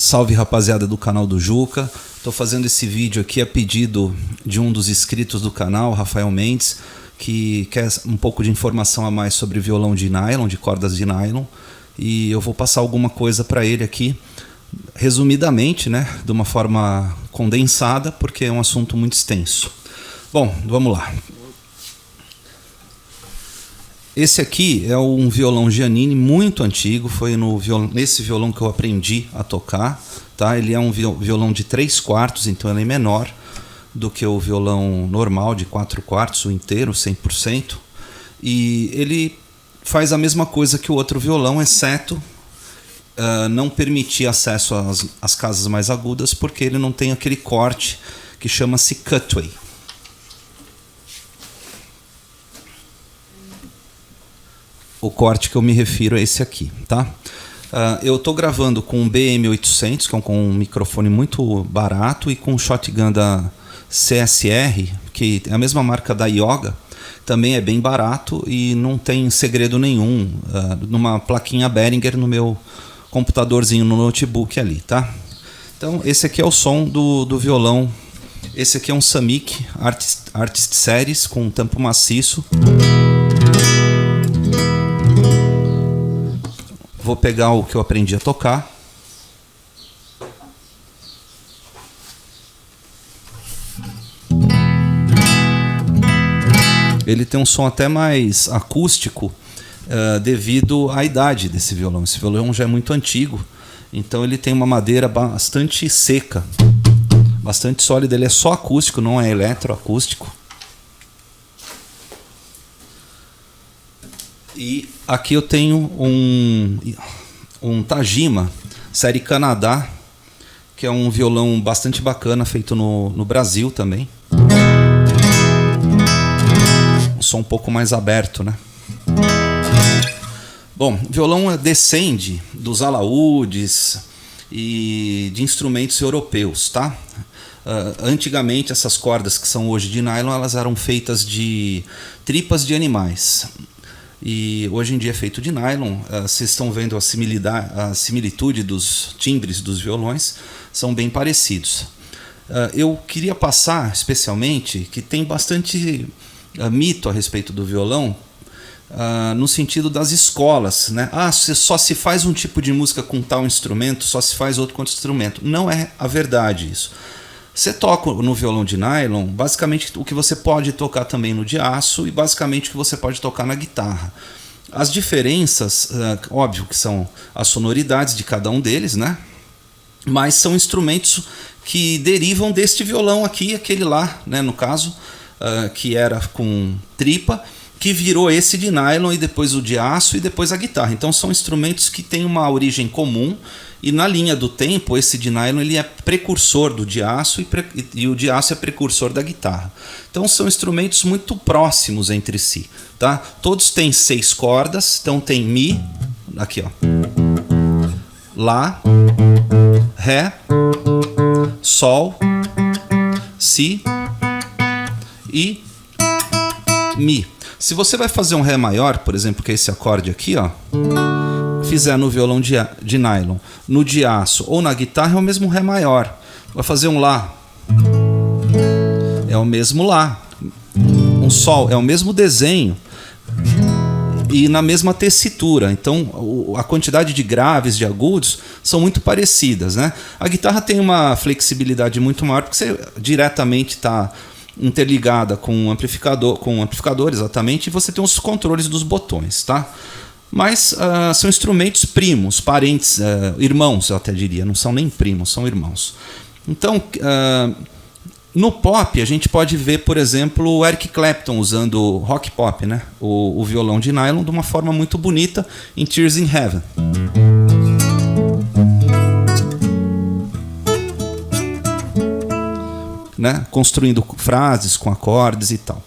Salve, rapaziada do canal do Juca. Estou fazendo esse vídeo aqui a pedido de um dos inscritos do canal, Rafael Mendes, que quer um pouco de informação a mais sobre violão de nylon, de cordas de nylon, e eu vou passar alguma coisa para ele aqui, resumidamente, né, de uma forma condensada, porque é um assunto muito extenso. Bom, vamos lá. Esse aqui é um violão Giannini muito antigo, foi nesse violão que eu aprendi a tocar, tá? Ele é um violão de 3/4, então ele é menor do que o violão normal de 4/4, o inteiro, 100%. E ele faz a mesma coisa que o outro violão, exceto não permitir acesso às casas mais agudas, porque ele não tem aquele corte que chama-se cutaway. O corte que eu me refiro é esse aqui, tá? Eu estou gravando com um BM800, que é um microfone muito barato, e com um shotgun da CSR, que é a mesma marca da Yoga, também é bem barato e não tem segredo nenhum, numa plaquinha Behringer no meu computadorzinho, no notebook ali, tá? Então esse aqui é o som do violão. Esse aqui é um Samick Artist Series com um tampo maciço. Vou pegar o que eu aprendi a tocar. Ele tem um som até mais acústico devido à idade desse violão. Esse violão já é muito antigo, então ele tem uma madeira bastante seca, bastante sólida. Ele é só acústico, não é eletroacústico. E aqui eu tenho um Tajima série Canadá, que é um violão bastante bacana, feito no Brasil também. Um som um pouco mais aberto, né? Bom, o violão descende dos alaúdes e de instrumentos europeus, tá? Antigamente essas cordas que são hoje de nylon, elas eram feitas de tripas de animais. E hoje em dia é feito de nylon. Vocês estão vendo a similitude dos timbres dos violões, são bem parecidos. Eu queria passar especialmente que tem bastante mito a respeito do violão, no sentido das escolas, né? Só se faz um tipo de música com tal instrumento, só se faz outro com outro instrumento. Não é a verdade isso. Você toca no violão de nylon, basicamente o que você pode tocar também no de aço e basicamente o que você pode tocar na guitarra. As diferenças, óbvio que são as sonoridades de cada um deles, né? Mas são instrumentos que derivam deste violão aqui, aquele lá, né, no caso, que era com tripa, que virou esse de nylon e depois o de aço e depois a guitarra. Então são instrumentos que têm uma origem comum. E na linha do tempo, esse de nylon ele é precursor do de aço e o de aço é precursor da guitarra. Então são instrumentos muito próximos entre si, tá? Todos têm 6 cordas, então tem Mi, aqui ó, Lá, Ré, Sol, Si e Mi. Se você vai fazer um Ré maior, por exemplo, que é esse acorde aqui, ó, fizer no violão de nylon, no de aço ou na guitarra, é o mesmo Ré maior. Vai fazer um Lá, é o mesmo Lá. Um Sol, é o mesmo desenho e na mesma tessitura. Então a quantidade de graves, de agudos são muito parecidas, né? A guitarra tem uma flexibilidade muito maior, porque você diretamente está interligada com um amplificador, exatamente, e você tem os controles dos botões, tá? Mas são instrumentos primos, parentes, irmãos, eu até diria. Não são nem primos, são irmãos. Então, no pop, a gente pode ver, por exemplo, o Eric Clapton usando rock pop, né? O violão de nylon de uma forma muito bonita em Tears in Heaven. Né? Construindo frases com acordes e tal.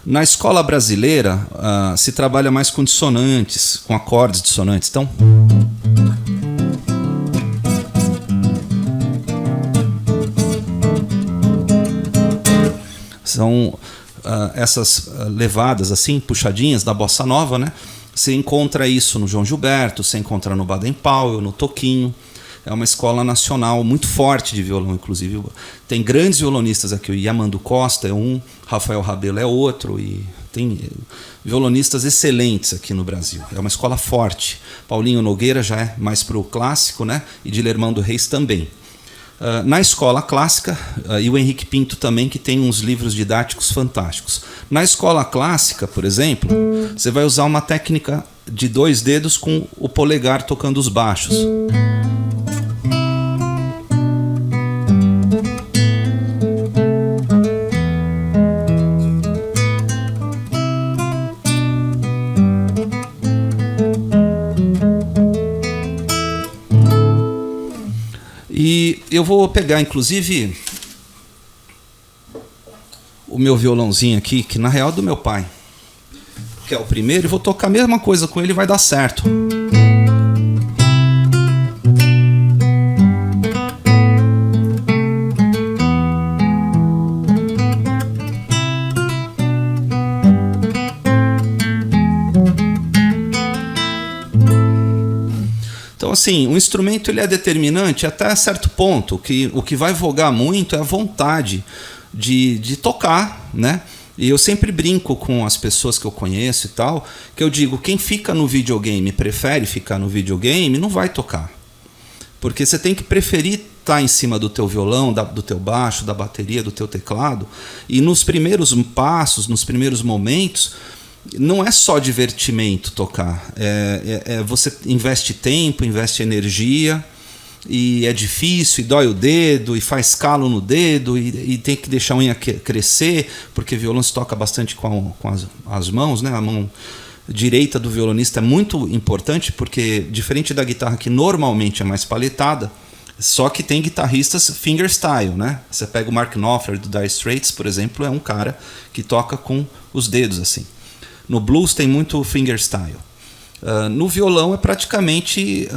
Na escola brasileira, se trabalha mais com dissonantes, com acordes dissonantes. Então, são essas levadas assim, puxadinhas da bossa nova, né? Você encontra isso no João Gilberto, você encontra no Baden Powell, no Toquinho. é uma escola nacional muito forte de violão, inclusive. Tem grandes violonistas aqui, o Yamandu Costa é um, Rafael Rabelo é outro, e tem violonistas excelentes aqui no Brasil. É uma escola forte. Paulinho Nogueira já é mais para o clássico, né? E Dilermando Reis também. Na escola clássica, e o Henrique Pinto também, que tem uns livros didáticos fantásticos. Na escola clássica, por exemplo, você vai usar uma técnica de 2 dedos com o polegar tocando os baixos. E eu vou pegar, inclusive, o meu violãozinho aqui, que na real é do meu pai, que é o primeiro, e vou tocar a mesma coisa com ele e vai dar certo. Então, assim, o instrumento ele é determinante até certo ponto. O que vai vogar muito é a vontade de tocar, né? E eu sempre brinco com as pessoas que eu conheço e tal, que eu digo, quem fica no videogame, prefere ficar no videogame, não vai tocar. Porque você tem que preferir estar em cima do teu violão, do teu baixo, da bateria, do teu teclado. E nos primeiros passos, nos primeiros momentos, não é só divertimento tocar. Você investe tempo, investe energia, e é difícil, e dói o dedo, e faz calo no dedo, e tem que deixar a unha crescer, porque violão se toca bastante com as mãos, né? A mão direita do violonista é muito importante, porque diferente da guitarra, que normalmente é mais paletada, só que tem guitarristas fingerstyle, né? Você pega o Mark Knopfler do Dire Straits, por exemplo, é um cara que toca com os dedos assim. No blues tem muito fingerstyle. No violão é praticamente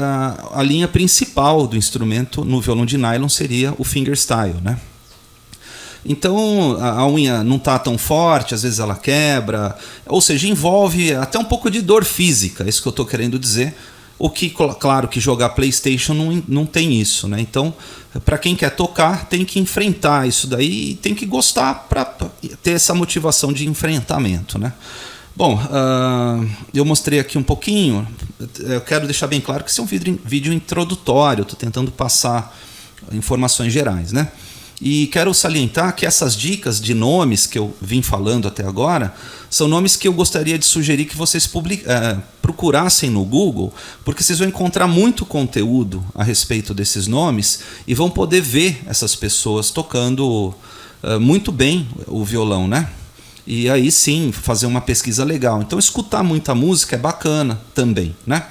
a linha principal do instrumento. No violão de nylon seria o fingerstyle, né? Então a unha não está tão forte, às vezes ela quebra, ou seja, envolve até um pouco de dor física, é isso que eu estou querendo dizer. O que, claro, que jogar PlayStation não tem isso, né? Então, para quem quer tocar, tem que enfrentar isso daí e tem que gostar para ter essa motivação de enfrentamento, né? Bom, eu mostrei aqui um pouquinho. Eu quero deixar bem claro que esse é um vídeo introdutório, estou tentando passar informações gerais, né? E quero salientar que essas dicas de nomes que eu vim falando até agora são nomes que eu gostaria de sugerir que vocês procurassem no Google, porque vocês vão encontrar muito conteúdo a respeito desses nomes e vão poder ver essas pessoas tocando muito bem o violão, né? E aí sim fazer uma pesquisa legal. Então escutar muita música é bacana também, né?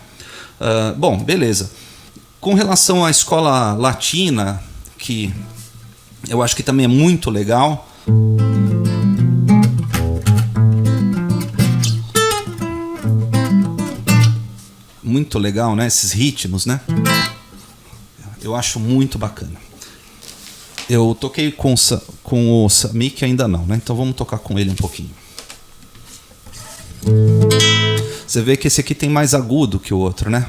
Bom, beleza. Com relação à escola latina, que eu acho que também é muito legal. Muito legal, né? Esses ritmos, né? Eu acho muito bacana. Eu toquei com o Samik ainda não, né? Então vamos tocar com ele um pouquinho. Você vê que esse aqui tem mais agudo que o outro, né?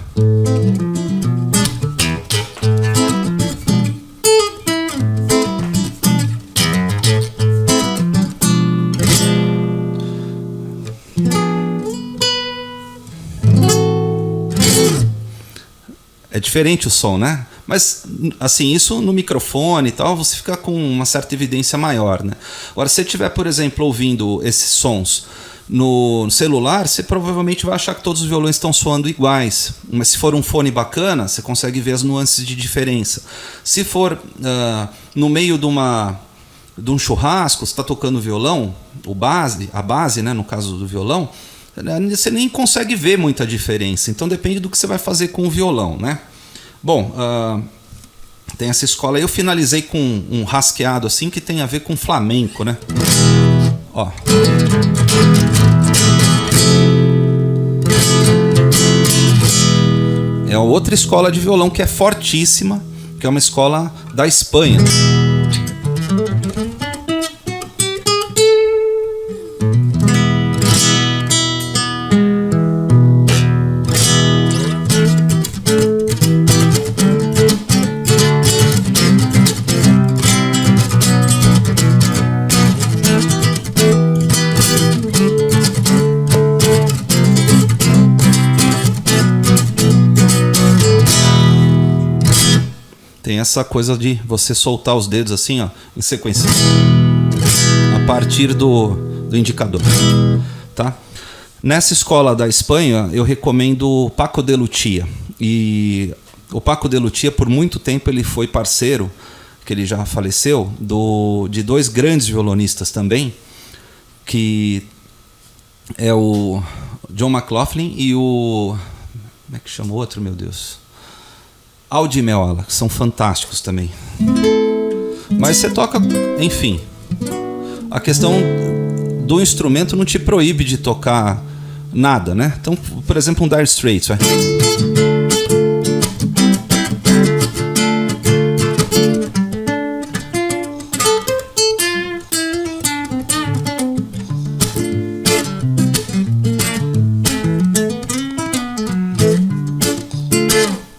É diferente o som, né? Mas, assim, isso no microfone e tal, você fica com uma certa evidência maior, né? Agora, se você estiver, por exemplo, ouvindo esses sons no celular, você provavelmente vai achar que todos os violões estão soando iguais. Mas se for um fone bacana, você consegue ver as nuances de diferença. Se for no meio de um churrasco, você está tocando violão, a base, né, no caso do violão, você nem consegue ver muita diferença. Então depende do que você vai fazer com o violão, né? Bom, tem essa escola aí. Eu finalizei com um rasqueado assim que tem a ver com flamenco, né? Ó. É outra escola de violão que é fortíssima, que é uma escola da Espanha. Tem essa coisa de você soltar os dedos assim, ó, em sequência, a partir do indicador, tá? Nessa escola da Espanha, eu recomendo o Paco de Lucia. E o Paco de Lucia, por muito tempo, ele foi parceiro, que ele já faleceu, de dois grandes violonistas também, que é o John McLaughlin e o... Como é que chama o outro, meu Deus? Aldi Meola, que são fantásticos também. Mas você toca... Enfim, a questão do instrumento não te proíbe de tocar nada, né? Então, por exemplo, um Dire Straits, vai.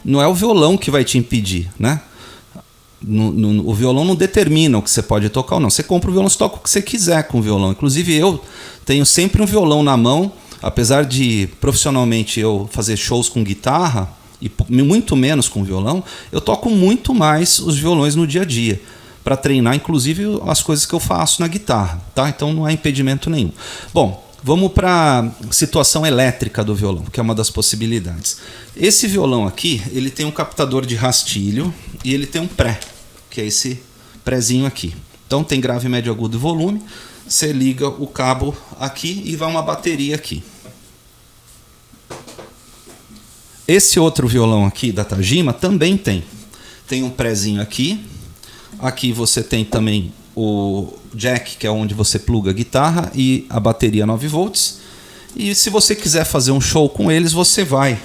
Não é o violão que vai te impedir, né? O violão não determina o que você pode tocar ou não. Você compra o violão, você toca o que você quiser com o violão. Inclusive eu tenho sempre um violão na mão, apesar de profissionalmente eu fazer shows com guitarra e muito menos com violão, eu toco muito mais os violões no dia a dia, para treinar inclusive as coisas que eu faço na guitarra, tá? Então não há impedimento nenhum. Bom, vamos para a situação elétrica do violão, que é uma das possibilidades. Esse violão aqui, ele tem um captador de rastilho e ele tem um pré, que é esse prézinho aqui. Então tem grave, médio, agudo e volume. Você liga o cabo aqui e vai uma bateria aqui. Esse outro violão aqui da Tajima também tem. Tem um prézinho aqui. Aqui você tem também o jack, que é onde você pluga a guitarra, e a bateria 9 volts. E se você quiser fazer um show com eles, você vai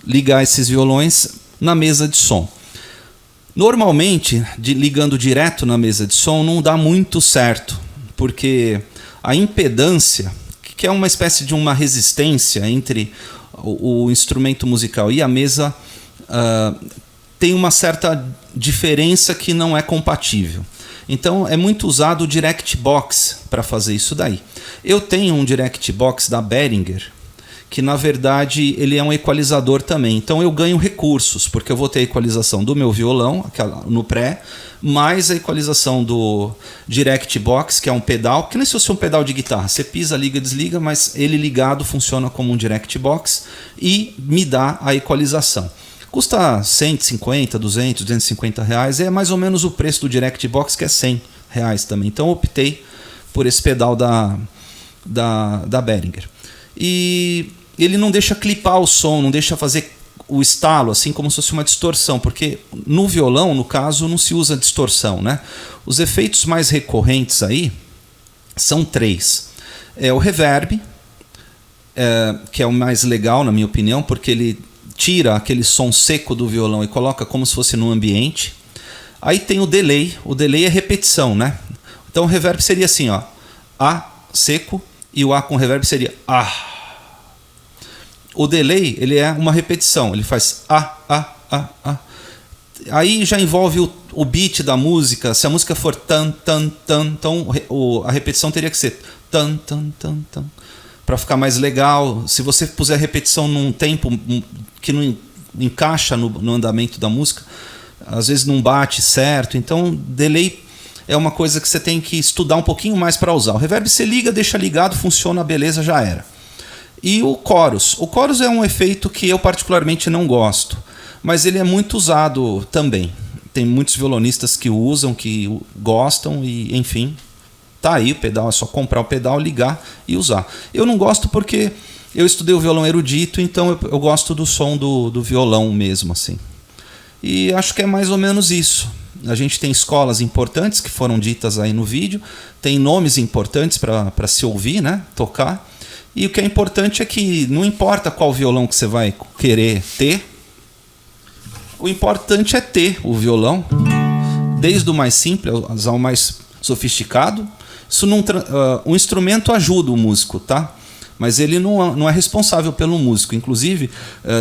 ligar esses violões na mesa de som. Normalmente, ligando direto na mesa de som, não dá muito certo, porque a impedância, que é uma espécie de uma resistência entre o instrumento musical e a mesa, tem uma certa diferença que não é compatível. Então é muito usado o Direct Box para fazer isso daí. Eu tenho um Direct Box da Behringer, que na verdade ele é um equalizador também. Então eu ganho recursos, porque eu vou ter a equalização do meu violão no pré, mais a equalização do Direct Box, que é um pedal, que nem se fosse um pedal de guitarra. Você pisa, liga, desliga, mas ele ligado funciona como um Direct Box e me dá a equalização. Custa 150, 200, 250 reais. É mais ou menos o preço do Direct Box, que é 100 reais também. Então eu optei por esse pedal da Behringer. E ele não deixa clipar o som, não deixa fazer o estalo, assim como se fosse uma distorção, porque no violão, no caso, não se usa distorção, né? Os efeitos mais recorrentes aí são 3. É o reverb, que é o mais legal, na minha opinião, porque ele tira aquele som seco do violão e coloca como se fosse no ambiente. Aí tem o delay é repetição, né? Então o reverb seria assim, ó, A seco, e o A com reverb seria A. O delay, ele é uma repetição, ele faz A. Aí já envolve o beat da música. Se a música for tan, tan, tan, então a repetição teria que ser tan, tan, tan, tan, para ficar mais legal. Se você puser a repetição num tempo que não encaixa no andamento da música, às vezes não bate certo. Então delay é uma coisa que você tem que estudar um pouquinho mais para usar. O reverb você liga, deixa ligado, funciona, beleza, já era. E o chorus. O chorus é um efeito que eu particularmente não gosto, mas ele é muito usado também. Tem muitos violonistas que usam, que gostam, e enfim, tá aí o pedal, é só comprar o pedal, ligar e usar. Eu não gosto porque eu estudei o violão erudito, então eu gosto do som do violão mesmo, assim. E acho que é mais ou menos isso. A gente tem escolas importantes que foram ditas aí no vídeo, tem nomes importantes para se ouvir, né? Tocar. E o que é importante é que não importa qual violão que você vai querer ter, o importante é ter o violão, desde o mais simples ao mais sofisticado. Isso não, o instrumento ajuda o músico, tá? Mas ele não é responsável pelo músico. Inclusive,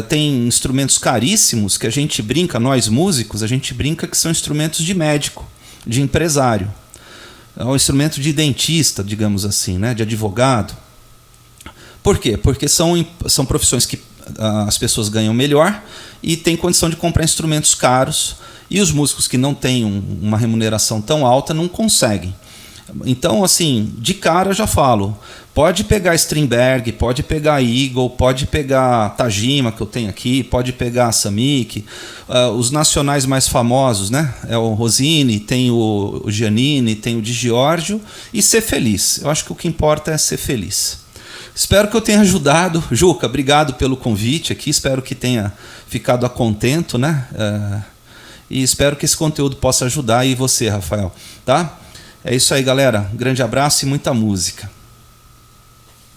tem instrumentos caríssimos que a gente brinca, nós músicos, a gente brinca que são instrumentos de médico, de empresário. É um instrumento de dentista, digamos assim, né? De advogado. Por quê? Porque são profissões que as pessoas ganham melhor e têm condição de comprar instrumentos caros, e os músicos que não têm uma remuneração tão alta não conseguem. Então, assim, de cara eu já falo, pode pegar Strindberg, pode pegar Eagle, pode pegar Tajima, que eu tenho aqui, pode pegar Samick, os nacionais mais famosos, né? É o Rossini, tem o Giannini, tem o Di Giorgio, e ser feliz. Eu acho que o que importa é ser feliz. Espero que eu tenha ajudado. Juca, obrigado pelo convite aqui, espero que tenha ficado a contento, né? E espero que esse conteúdo possa ajudar, e você, Rafael, tá? É isso aí, galera. Um grande abraço e muita música.